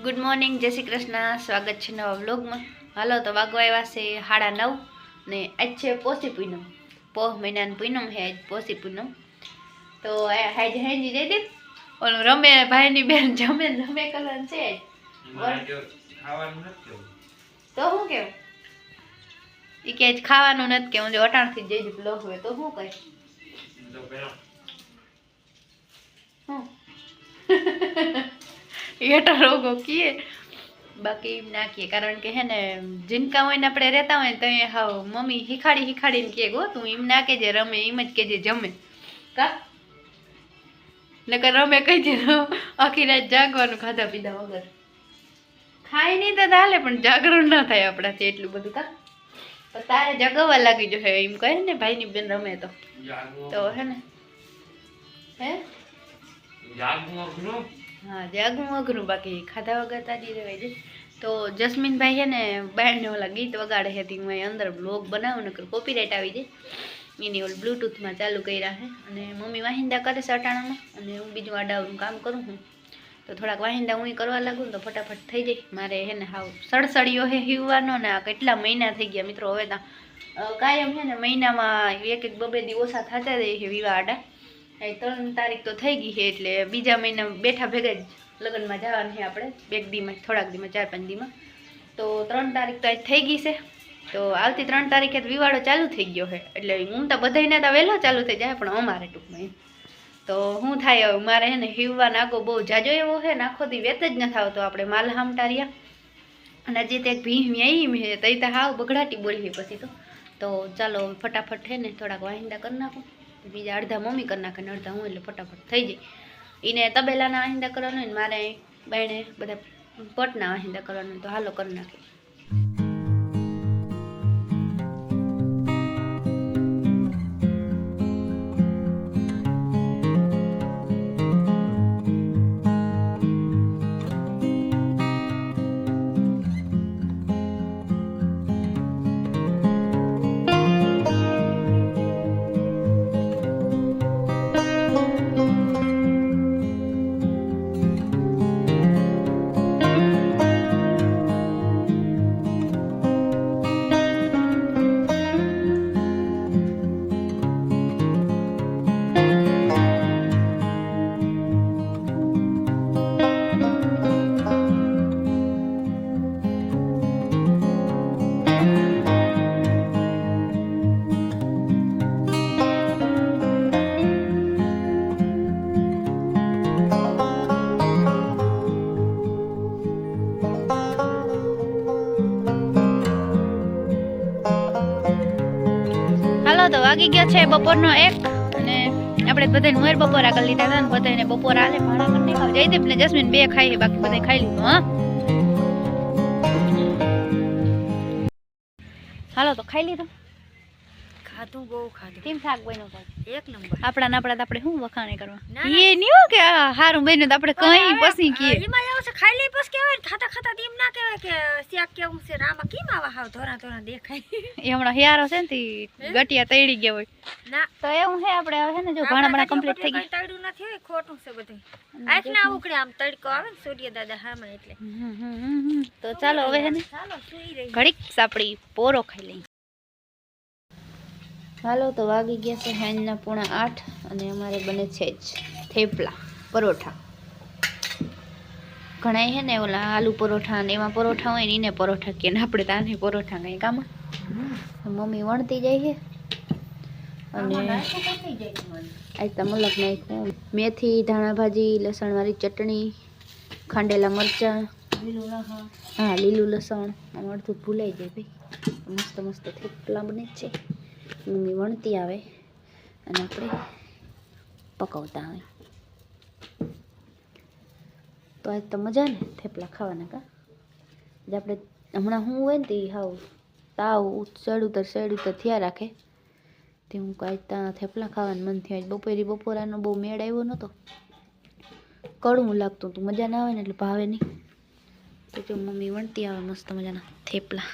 Good morning जय श्री कृष्ण स्वागत है नवा व्लॉग में। हालो तो वागवा आव्या से 9:30 ने आज छे पोसी पूनम पोह महीना पूनम है आज पोसी पूनम। तो आज है जी दे दे ओलो रमे भाई नी बेन जमे रमे कलन छे तो हूँ के ई के आज खावानुं नत के हूँ जो अटाण थी जे ब्लॉग हुए तो हूँ कहे ये तो रोगो किए बाकी ना किए कारण के है ने जिनका होय ने आपणे रहता होय तो हाव मम्मी हिखाड़ी हिखाड़ी ने के गो तू एम ना के जे रमे एम ज के जे जमे का नकर रमे कही जे आखी रात जागवानुं खाधा पीधा वगर खाय नहीं तो चाले पण जागरण ना थाय आपणाथी एटલું બધું का तो तारे जगवा लागी जो है एम कहे ने भाई नी बेन रमे तो है ने हे हाँ जागू अघरू बाकी खाधा वगैरह ताजी रहे जे। तो जस्मीन भाई है ने बहन ने ओला गीत वगाड़े है थी मैं अंदर ब्लॉग बनाव नकर कॉपीराइट आई जाए एनी ओल ब्लूटूथ में चालू कर्या है अने मम्मी वाहिंदा करे से अटाणामां अने हूँ बीजू आडावनुं काम करूँ हूँ तो थोड़ा वाहिंदा हूँ करवा लागू तो फटाफट थई जाए मारे है ने हाव सड़सड़ियो है हीववानो ने आ केटला महीना थई गया मित्रों हवे ता कायम है ने महीनामां एक एक बबे दी ओछा थता जाय छे विवाह आडा 3 तारीख तो थई गई है एटले बीजा महीना बेठा भेगा लगन में जवान है आपणे एक दी में थोड़ाक दी में 4-5 दी में तो 3 तारीख तो आज थई गई है तो आवती 3 तारीखे विवाड़ो चालू थई गयो है एटले हूँ तो बधाईने तो वहेलो चालू थई जाए पण अमारे टूंक में तो हूँ थाय मारे है ने हीववा नागो बहु जाजो एवो है आखो दी वेत ज न थाव तो आपणे माल हामटारिया अने हजी तो एक भीह व्याई है तई तो हाव बगड़ाटी बोली पछी तो चलो फटाफट है ने थोड़ा वाहिंदा कर नाखूँ बीजा अर्धा मम्मी कर नाखे ने अर्धा हूँ एटले फटाफट थई जाए इने तबेलाना वाहिंदा करवाना ने मारे बहने बधा पटना वाहिंदा करवाना तो हालो कर नाखे। तो वागी गया छे बपोरनो 1 અને આપણે બધાને મોર બપોરા કરી લીધા હતા ને બધાને બપોરા આલે ભાણા કરી ખાવ જયદીપ ને જસ્મીન બે ખાઈ છે બાકી બધાય ખાઈ લીધું હા હાલો તો ખાઈ લીધું खाधू बो खाधू केम थाक बनो पर एक नंबर आपड़ा ना आपड़ा આપણે હું વખાણે કરવા ये नहीं हो के हारू बनो तो આપણે કઈ પસી કી એમાં આવ છે ખાઈ લે બસ કેવાય ખાતા ખાતા દીમ ના કેવાય કે શાક કેવું છે રામા કેમ આવા હાવ ધોરા ધોરા દેખાય એ હમણા હિયારો છે ને તી ગટિયા તૈડી ગયા હોય ના તો એવું છે આપણે હવે ને જો ભાણા ભાણા કમ્પ્લીટ થઈ ગઈ તૈડું નથી હોય ખોટું છે બધું આજ ના ઉકળે આમ તડકો આવે ને સૂર્ય દાદા હામે એટલે તો ચાલો હવે હે ને ચાલો સુઈ રહી ઘડીક સાપડી પોરો ખાઈ લઈ। हालो तो वागी गया से हैंजना 7:45 अने अमारे बने छे थेपला परोठा घणाय है ने ओला आलू परोठा ने एमा परोठा होय ने परोठा के ने आपणे ताने परोठा कई काम मम्मी वणती जाय है अने आज तो मलक नाख्यो मेथी धाणा भाजी लसण वाली चटणी खांडेला मरचा हाँ लीलू लसण अमरथू भूलाई जाय भाई मस्त मस्त थेपला बने छे मम्मी वणती आवे अने आपणे पकावता आवे तो आज तो मजा ने थेपला खावाना का जे आपणे हमणा हूँ होय ने हाव ताव सड़ उतर थया राखे ते हूँ आज ता थेपला खावानुं मन थयुं आज बपोरानो बहु मेळ आव्यो नतो कड़वुं लागतुं तो मजा ना आवे ने એટલે ભાવે नहीं तो जो मम्मी वणती आवे मस्त मजाना थेपला।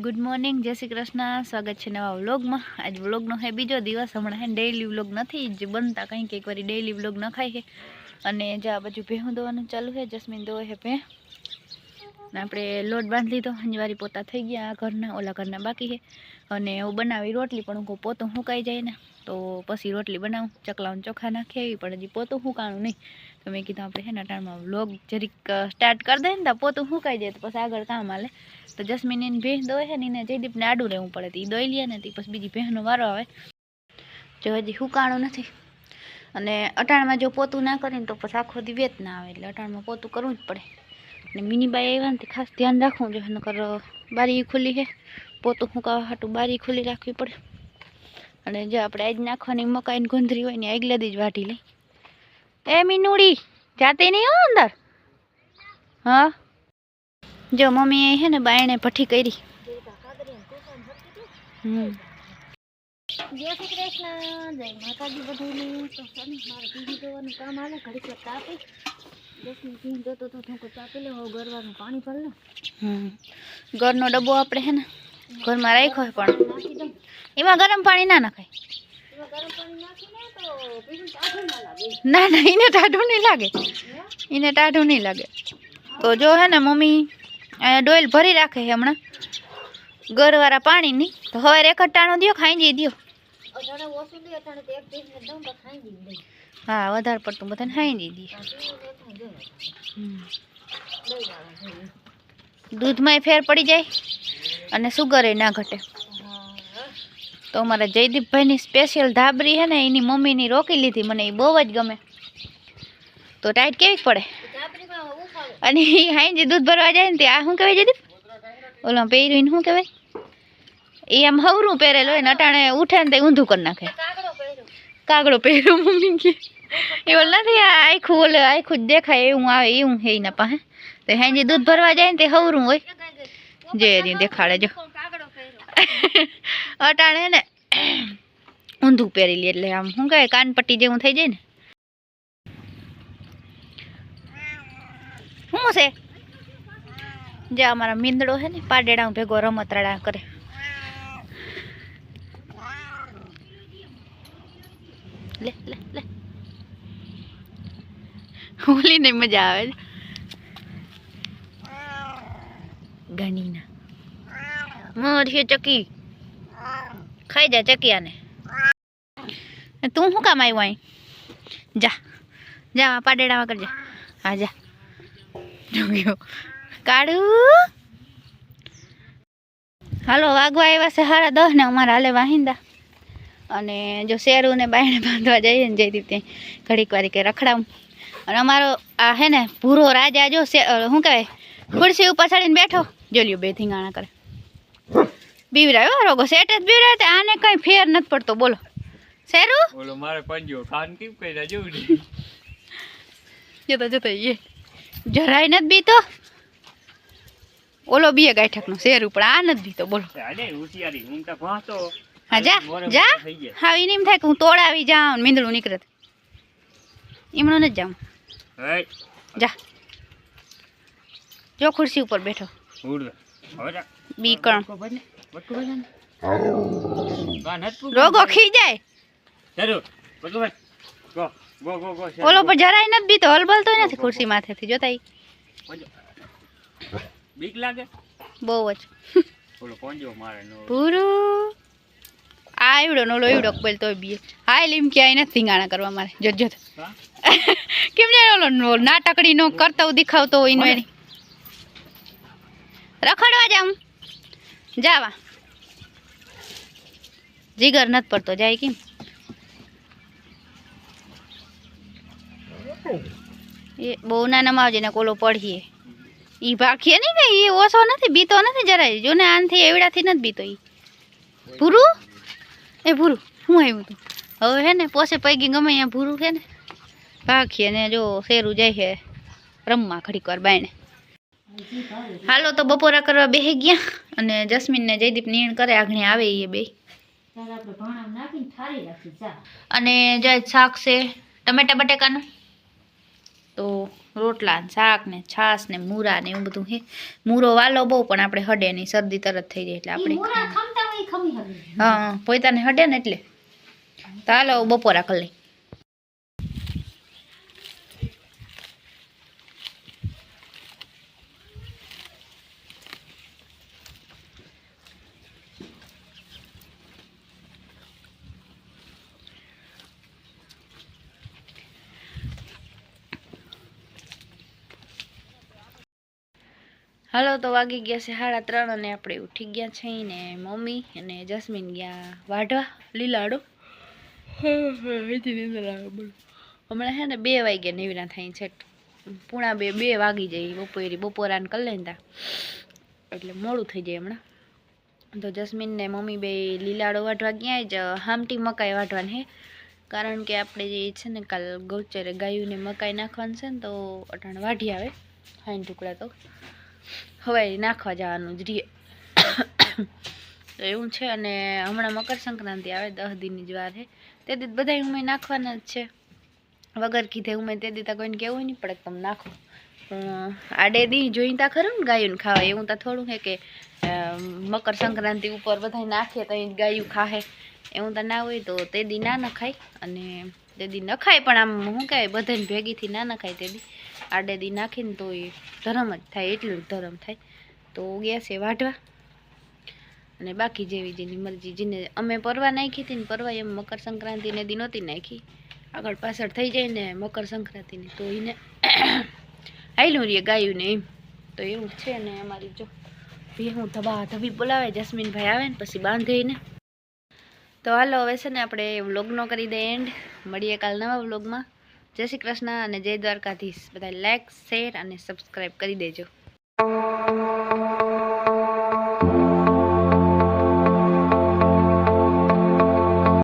ગુડ મોર્નિંગ, જય શ્રી કૃષ્ણ. સ્વાગત છે નવા વ્લોગમાં. આજ વ્લોગનો હે બીજો દિવસ. હમણાં હે ડેઈલી વ્લોગ નથી જ બનતા, કંઈક એક વાર ડેઈલી વ્લોગ નખાય છે. અને જ્યાં બાજુ ભેહું દોવાનું ચાલુ છે, જસ્મીન દોવે છે ભેં. અને આપણે લોટ બાંધી લીધો, હંજવારી પોતા થઈ ગયા. આ ઘરના ઓલા ઘરના બાકી છે. અને હું બનાવી રોટલી, પણ હું પોતું સુકાઈ જાય ને તો પછી રોટલી બનાવું. ચકલાઓને ચોખા નાખી આવી, પણ હજી પોતું સુકાણું નહીં. તો મેં કીધું આપણે છે ને ટાણમાં વ્લોગ જરીક સ્ટાર્ટ કરી દઈએ ને તો પોતું સુકાઈ જાય તો પછી આગળ કામ હાલે. તો જસ્મીન એની ભેંસ દોય છે ને એને જયદીપને આડું રહેવું પડે, તો એ દોઈ લે ને પછી બીજી ભેંસનો વારો આવે. જો હજી સુકાણું નથી. અને અટાણમાં જો પોતું ના કરીને તો પછી આખો દી વેત ના આવે, એટલે અટાણમાં પોતું કરવું જ પડે. અને મિનીબાઈ આવ્યા ને ખાસ ધ્યાન રાખવું જોઈએ, નકર બારી ખુલ્લી છે, પોતું સુકાવા હાટું બારી ખુલ્લી રાખવી પડે. અને જો આપણે આજ નાખવાની મકાઈની ગુંદરી હોય ને આગલા દી જ વાટી લઈ. એ મીનુડી જાતી નહીં હો અંદર. હા જો મમ્મી છે ને બાયણે ભઠ્ઠી કરી. જય શ્રી કૃષ્ણ, જય માતાજી. બધું તો મારે પીવી દેવાનું કામ આવે. ઘડીક તાપી 10 મિનિટ જતો તો હું ચાપી લે. હવે ગરવાનું પાણી ભર લે. ઘરનો ડબ્બો આપણે છે ને ઘરમાં રાખ્યો પણ એમાં ગરમ પાણી ના નખાય. ગરમ પાણી નાખીને તો પીવું ટાઢું ના લાગે. ના ના, એને ટાઢું નહીં લાગે, એને ટાઢું નહીં લાગે. તો જો હે ને મમ્મી ડોઈલ ભરી રાખે છે હમણાં ગરવાળા પાણીની. તો હવે એક ટાણું દો, ખાઈ જઈ દો. હા, વધારે પડતું બધાને ખાઈ જઈ દે. દૂધમાં ફેર પડી જાય અને સુગર ના ઘટે. તો અમારા જયદીપભાઈની સ્પેશિયલ ધાબરી છે ને એની મમ્મીની રોકી લીધી, મને એ બહુ જ ગમે. તો ટાઈટ કેવી પડે. અને એ હાઈ દૂધ ભરવા જાય ને ત્યાં શું કહેવાય જયદીપ? ઓલા પહેર્યું શું કહેવાય? એ આમ હવરું પહેરેલો હોય ને અટાણે ઉઠે ને તે ઊંધું કરી નાખે. કાગડો પહેર્યો મમ્મી કે એવું નથી. આ આખું ઓલે આખું જ દેખાય એવું આવે એવું છે એના પાસે. તો હાઈ દૂધ ભરવા જાય ને તે હવરું હોય જે દેખાડે. જો અટાણે ને ઊંધું પહેરી લે એટલે આમ શું કહેવાય કાનપટ્ટી જેવું થઈ જાય ને. શું છે? જે અમારા મીંદડો છે ને પાડેડા ભેગો રમતરાડા કરે. લે લે લે, હોલી ને મજા આવે ગણીના. મોરી ચકી ખાઈ જા ચકિયાને. તું શું કામ આવ્યો અહીં? જા જા પાડેડામાં કરજા. હા જા. કાળુ હાલો વાગવા આવ્યા છે 10:30 ને અમારા હાલે વાહિંદા. અને જો શેરું ને બાયણે બાંધવા જઈએ ને જયદીપ ત્યાં ઘડીક વારી કે રખડાવું. અને અમારો આ હે ને ભૂરો રાજા જો શું કહેવાય ખુરશી ઉપર ચડીને બેઠો. જોલ્યો બે ધીંગાણા કરે. બીવરાયો રોગો સેટ જ બીવરાયો. તે આને કઈ ફેર નથી પડતો. બોલો શેરું બોલો મારે પંજો ખાન કેમ કર્યા જેવું જતો જતો એ જરાય નથી બીતો. ઓલો બીએ ગાંઠકનો શેરું પણ આ નથી બીતો. બોલો હોશિયારી હું તો ભાતો. હા જા જા. હા એને એમ થાય કે હું તોડાવી જાઉં મીંદડું નીકળે એમણું નથી જાઉં. જા જો ખુરશી ઉપર બેઠો બીકણ રોગો ખી જાય. ઓલો પર જરાય નથી બીતો, હલબલતો નથી ખુરશી માથેથી. જોતા બીક લાગે બહુ જ. ઓલો પંજો મારે નો પૂરું આ એવડો નો ઓલો એવડો બોલ તોય બીએ. હા લીમ ક્યાંય નથી ધીંગાણા કરવા મારે. જોત જોત કેમ જાય ઓલો નાટકડી નો કરતો દેખાવતો હોય ને એની રખડવા જાઉં જાવા જીગર નથી પડતો જાય કેમ. એ બહુ નાનામાં આવજે ને કોલો પડીએ. ઈ ભાખીએ નહીં કે એ ઓછો નથી બીતો નથી જરાય. જો ને આનથી એવડાથી નથી બીતો. ઈ ભૂરું એ ભૂરું શું આવ્યું તું હવે હે ને પોસે પૈકી ગમે અહીંયા ભૂરું છે ને ભાખીએ ને જો શેરું જાય છે રમવા ઘડીક વાર બાયણે. હાલો તો બપોરા કરવા બેસી ગયા. અને જસ્મીન ને જયદીપ નીણ કરે આગળ આવે એ બે. અને જે શાક છે ટમેટા બટેકાનું તો રોટલા ને શાક ને છાશ ને મૂરા ને એવું બધું હે. મૂરો વાલો બહુ પણ આપણે હડે નહીં, શરદી તરત થઈ જાય એટલે આપણે મોરા ખમતા હોય ખમી હવે. હા પોતાને હડે ને એટલે તો હાલો બપોરા કરી લઈ. હાલો તો વાગી ગયા છે 3:30 અને આપણે ઉઠી ગયા છીએ ને મમ્મી અને જસ્મીન ગયા વાઢવા લીલાડો. હમણાં હે ને 2 વાગે નેવરા થાય છે, 1:45 વાગી જાય બપોરાને કરી લેતા એટલે મોડું થઈ જાય હમણાં. તો જસ્મીન ને મમ્મી બે લીલાડો વાઢવા ગયા જ હામટી મકાઈ વાઢવાની હે, કારણ કે આપણે જે છે ને કાલ ગૌચરે ગાયુંને મકાઈ નાખવાનું છે ને તો અટાણ વાઢી આવે હાઈન ટુકડા તો હવે નાખવા જવાનું જ રહીએ તો એવું છે. અને હમણાં મકર સંક્રાંતિ આવે 10 દીની જ વાર છે, તે દી બધા ઉમે નાખવાના જ છે વગર કીધે. ઉમે તે દી કોઈને કહેવું નહીં પડે તમે નાખો. આડે દી જોઈતા ખરું ને ગાયું ખાવા, એવું તો થોડું છે કે મકર સંક્રાંતિ ઉપર બધા નાખે તો ગાયું ખાહે, એવું તો ના હોય. તો તે દી ના નખાય અને તે દી નખાય પણ આમ શું કહેવાય બધાને ભેગીથી ના નખાય. તે દી આડે દી નાખીને તો એ ધરમ જ થાય, એટલું જ ધરમ થાય. તો ગયા છે વાઢવા અને બાકી જેવી જેની મરજી, જેને અમે પરવા નાખી હતી ને પરવા એમ મકર સંક્રાંતિને દી નહોતી નાખી, આગળ પાછળ થઈ જાય ને મકર સંક્રાંતિની તો એને હાઈલું રહીએ ગાયું ને એમ. તો એવું જ છે ને અમારી જો ભેહું ધબા ધબી બોલાવે, જસ્મીનભાઈ આવે ને પછી બાંધે ને. તો હાલો હવે છે ને આપણે વ્લોગનો કરી દે એન્ડ, મળીએ કાલ નવા વ્લોગમાં. જય શ્રી કૃષ્ણ અને જય દ્વારકાધીશ. બધા લાઈક શેર અને સબસ્ક્રાઈબ કરી દેજો.